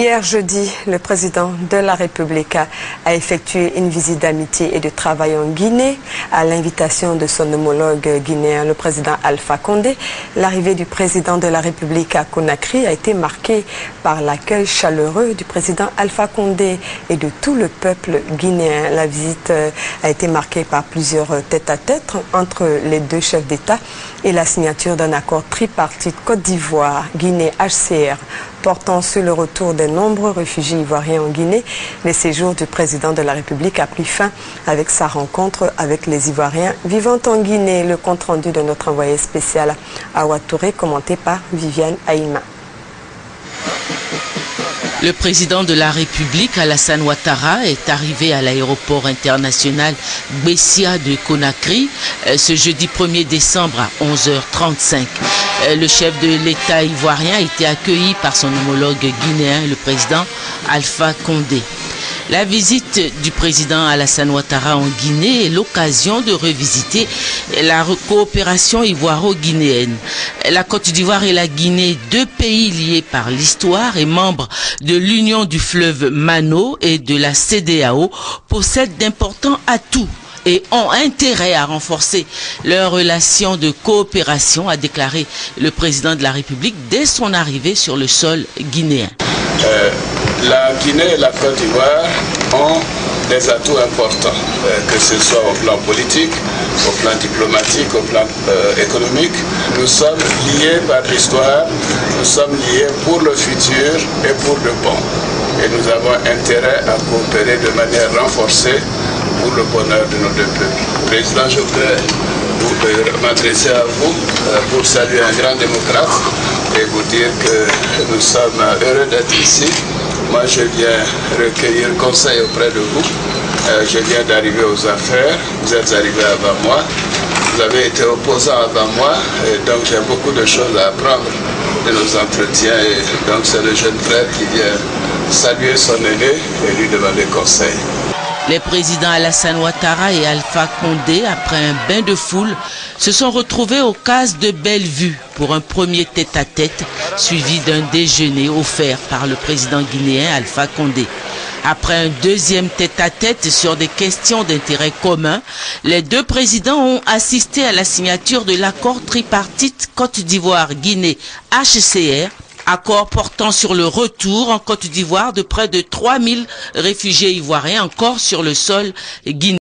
Hier jeudi, le président de la République a effectué une visite d'amitié et de travail en Guinée à l'invitation de son homologue guinéen, le président Alpha Condé. L'arrivée du président de la République à Conakry a été marquée par l'accueil chaleureux du président Alpha Condé et de tout le peuple guinéen. La visite a été marquée par plusieurs tête-à-tête entre les deux chefs d'État et la signature d'un accord tripartite Côte d'Ivoire, Guinée, HCR, portant sur le retour des nombreux réfugiés ivoiriens en Guinée. Le séjour du président de la République a pris fin avec sa rencontre avec les Ivoiriens vivant en Guinée. Le compte-rendu de notre envoyé spécial Awa Touré, commenté par Viviane Aïma. Le président de la République, Alassane Ouattara, est arrivé à l'aéroport international Bessia de Conakry ce jeudi 1er décembre à 11h35. Le chef de l'État ivoirien a été accueilli par son homologue guinéen, le président Alpha Condé. La visite du président Alassane Ouattara en Guinée est l'occasion de revisiter la coopération ivoiro-guinéenne. La Côte d'Ivoire et la Guinée, deux pays liés par l'histoire et membres de l'Union du fleuve Mano et de la CEDEAO, possèdent d'importants atouts et ont intérêt à renforcer leurs relations de coopération, a déclaré le président de la République dès son arrivée sur le sol guinéen. La Guinée et la Côte d'Ivoire ont des atouts importants, que ce soit au plan politique, au plan diplomatique, au plan économique. Nous sommes liés par l'histoire, nous sommes liés pour le futur et pour le bon. Et nous avons intérêt à coopérer de manière renforcée pour le bonheur de nos deux peuples. Président, je voudrais m'adresser à vous pour saluer un grand démocrate et vous dire que nous sommes heureux d'être ici. Moi, je viens recueillir conseil auprès de vous. Je viens d'arriver aux affaires. Vous êtes arrivé avant moi. Vous avez été opposant avant moi. Et donc, j'ai beaucoup de choses à apprendre de nos entretiens. Et donc, c'est le jeune frère qui vient saluer son aîné et lui demander conseil. Les présidents Alassane Ouattara et Alpha Condé, après un bain de foule, se sont retrouvés aux cases de Bellevue pour un premier tête-à-tête suivi d'un déjeuner offert par le président guinéen Alpha Condé. Après un deuxième tête-à-tête sur des questions d'intérêt commun, les deux présidents ont assisté à la signature de l'accord tripartite Côte d'Ivoire-Guinée HCR, accord portant sur le retour en Côte d'Ivoire de près de 3000 réfugiés ivoiriens encore sur le sol guinéen.